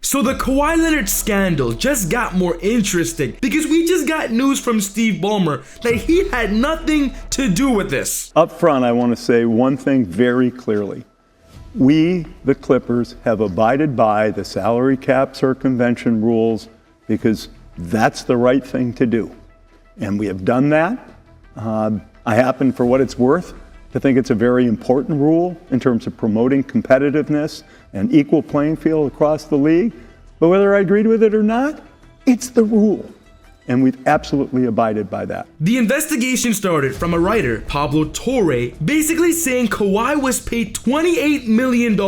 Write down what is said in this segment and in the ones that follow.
So the Kawhi Leonard scandal just got more interesting because we just got news from Steve Ballmer that he had nothing to do with this. Up front, I want to say one thing very clearly. We, the Clippers, have abided by the salary cap circumvention rules because that's the right thing to do. And we have done that. I happen, for what it's worth, to think it's a very important rule in terms of promoting competitiveness and equal playing field across the league. But whether I agreed with it or not, it's the rule. And we've absolutely abided by that. The investigation started from a writer, Pablo Torre, basically saying Kawhi was paid $28 million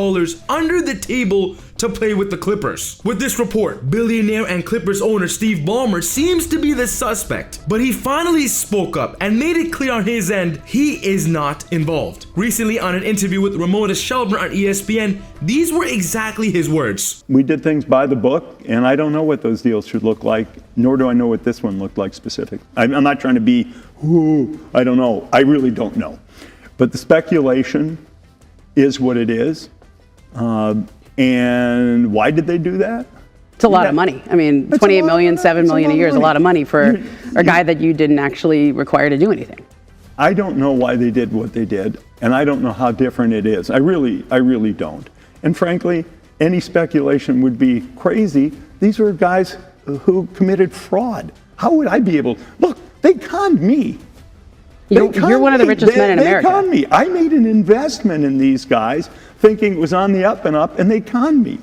under the table to play with the Clippers. With this report, billionaire and Clippers owner Steve Ballmer seems to be the suspect, but he finally spoke up and made it clear on his end he is not involved. Recently, on an interview with Ramona Shelburne on ESPN, these were exactly his words. We did things by the book, and I don't know what those deals should look like, nor do I know what this one looked like specifically. I'm not trying to be, I don't know. I really don't know. But the speculation is what it is. And why did they do that? It's a lot of money. I mean, 28 million, 7 million a year is a lot of money for a guy that you didn't actually require to do anything. I don't know why they did what they did, and I don't know how different it is. I really don't. And frankly, any speculation would be crazy. These were guys who committed fraud. How would I be able? Look, they conned me. You're one of the richest men in America. They conned me. I made an investment in these guys thinking it was on the up and up, and they conned me.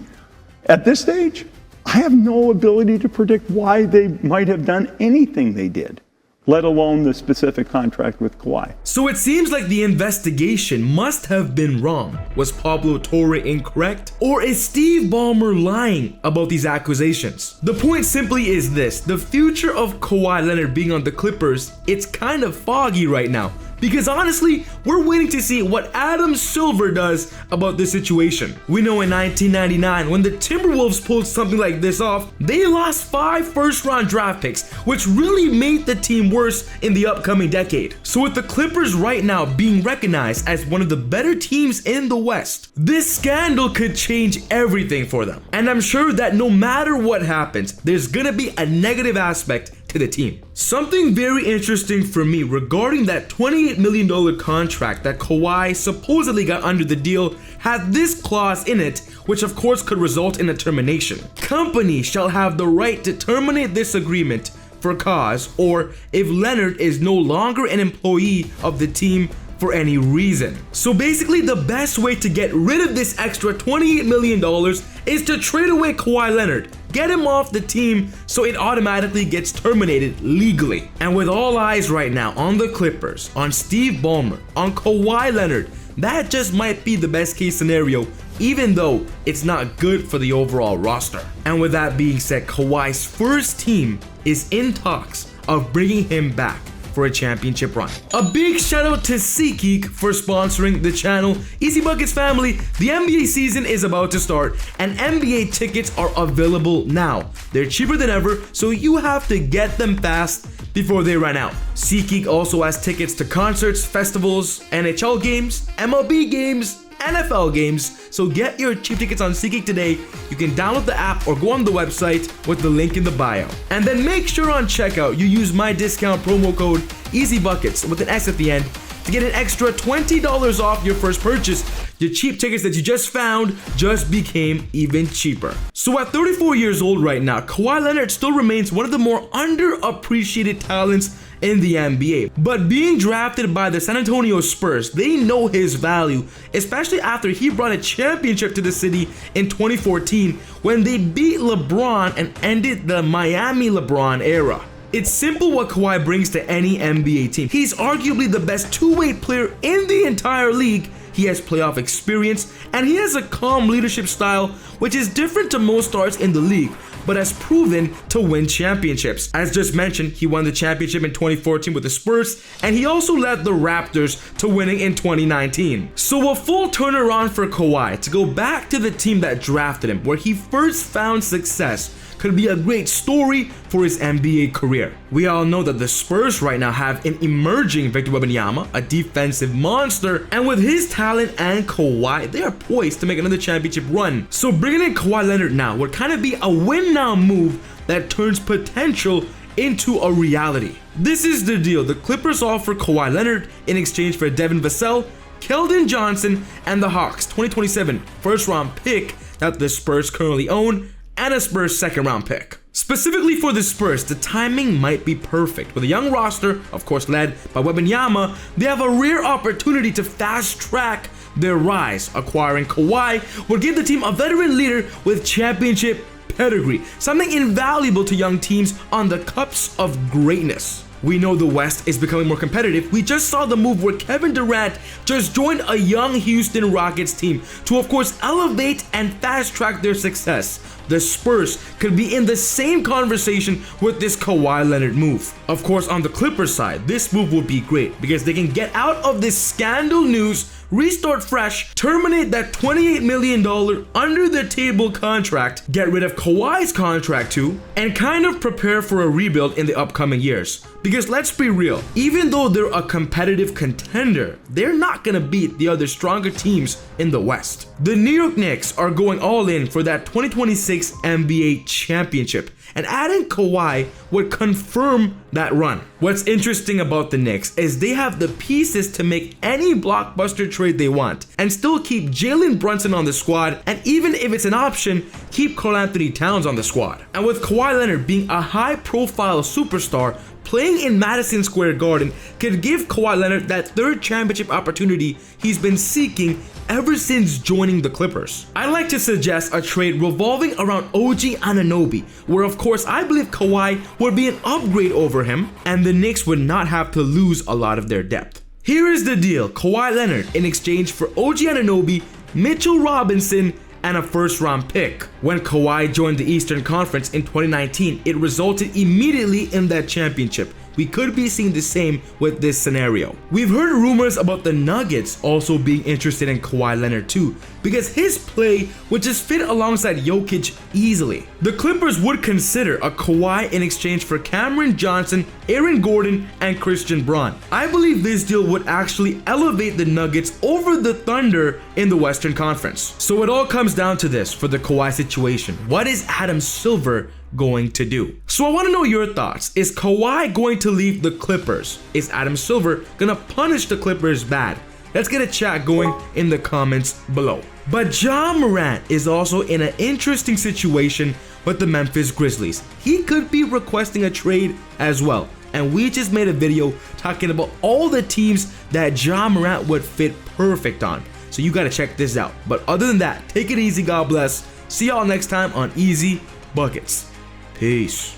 At this stage, I have no ability to predict why they might have done anything they did, let alone the specific contract with Kawhi. So it seems like the investigation must have been wrong. Was Pablo Torre incorrect? Or is Steve Ballmer lying about these accusations? The point simply is this: the future of Kawhi Leonard being on the Clippers, it's kind of foggy right now. Because honestly, we're waiting to see what Adam Silver does about this situation. We know in 1999, when the Timberwolves pulled something like this off, they lost 5 first-round draft picks, which really made the team worse in the upcoming decade. So with the Clippers right now being recognized as one of the better teams in the West, this scandal could change everything for them. And I'm sure that no matter what happens, there's gonna be a negative aspect to the team. Something very interesting for me regarding that $28 million contract that Kawhi supposedly got under the deal had this clause in it, which of course could result in a termination. Company shall have the right to terminate this agreement for cause, or if Leonard is no longer an employee of the team for any reason. So basically, the best way to get rid of this extra $28 million is to trade away Kawhi Leonard. Get him off the team so it automatically gets terminated legally. And with all eyes right now on the Clippers, on Steve Ballmer, on Kawhi Leonard, that just might be the best case scenario, even though it's not good for the overall roster. And with that being said, Kawhi's first team is in talks of bringing him back for a championship run. A big shout out to SeatGeek for sponsoring the channel. Easy Buckets family, the NBA season is about to start and NBA tickets are available now. They're cheaper than ever, so you have to get them fast before they run out. SeatGeek also has tickets to concerts, festivals, NHL games, MLB games, NFL games, so get your cheap tickets on SeatGeek today. You can download the app or go on the website with the link in the bio. And then make sure on checkout you use my discount promo code EasyBuckets with an S at the end to get an extra $20 off your first purchase. Your cheap tickets that you just found just became even cheaper. So at 34 years old right now, Kawhi Leonard still remains one of the more underappreciated talents in the NBA. But being drafted by the San Antonio Spurs, they know his value, especially after he brought a championship to the city in 2014 when they beat LeBron and ended the Miami LeBron era. It's simple what Kawhi brings to any NBA team. He's arguably the best two-way player in the entire league. He has playoff experience, and he has a calm leadership style, which is different to most stars in the league. but has proven to win championships. As just mentioned, he won the championship in 2014 with the Spurs, and he also led the Raptors to winning in 2019. So a full turnaround for Kawhi to go back to the team that drafted him, where he first found success, could be a great story for his NBA career. We all know that the Spurs right now have an emerging Victor Wembanyama, a defensive monster, and with his talent and Kawhi, they are poised to make another championship run. So bringing in Kawhi Leonard now would kind of be a win-now move that turns potential into a reality. This is the deal. The Clippers offer Kawhi Leonard in exchange for Devin Vassell, Keldon Johnson, and the Hawks' 2027 first-round pick that the Spurs currently own, and a Spurs second-round pick. Specifically for the Spurs, the timing might be perfect. With a young roster, of course led by Wembanyama, they have a rare opportunity to fast-track their rise. Acquiring Kawhi would give the team a veteran leader with championship pedigree, something invaluable to young teams on the cups of greatness. We know the West is becoming more competitive. We just saw the move where Kevin Durant just joined a young Houston Rockets team to, of course, elevate and fast-track their success. The Spurs could be in the same conversation with this Kawhi Leonard move. Of course, on the Clippers side, this move would be great because they can get out of this scandal news, restart fresh, terminate that $28 million under-the-table contract, get rid of Kawhi's contract too, and kind of prepare for a rebuild in the upcoming years. Because let's be real, even though they're a competitive contender, they're not gonna beat the other stronger teams in the West. The New York Knicks are going all in for that 2026 NBA championship, and adding Kawhi would confirm that run. What's interesting about the Knicks is they have the pieces to make any blockbuster trade they want and still keep Jalen Brunson on the squad, and even if it's an option, keep Karl-Anthony Towns on the squad. And with Kawhi Leonard being a high-profile superstar, playing in Madison Square Garden could give Kawhi Leonard that third championship opportunity he's been seeking ever since joining the Clippers. I'd like to suggest a trade revolving around OG Anunoby, where of course I believe Kawhi would be an upgrade over him, and the Knicks would not have to lose a lot of their depth. Here is the deal: Kawhi Leonard in exchange for OG Anunoby, Mitchell Robinson, and a first-round pick. When Kawhi joined the Eastern Conference in 2019, it resulted immediately in that championship. We could be seeing the same with this scenario. We've heard rumors about the Nuggets also being interested in Kawhi Leonard too, because his play would just fit alongside Jokic easily. The Clippers would consider a Kawhi in exchange for Cameron Johnson, Aaron Gordon, and Christian Braun. I believe this deal would actually elevate the Nuggets over the Thunder in the Western Conference. So it all comes down to this for the Kawhi situation. What is Adam Silver going to do? So I want to know your thoughts. Is Kawhi going to leave the Clippers? Is Adam Silver gonna punish the Clippers bad? Let's get a chat going in the comments below. But Ja Morant is also in an interesting situation with the Memphis Grizzlies. He could be requesting a trade as well, and we just made a video talking about all the teams that Ja Morant would fit perfect on. So you gotta check this out. But other than that, take it easy, God bless. See y'all next time on Easy Buckets. Peace.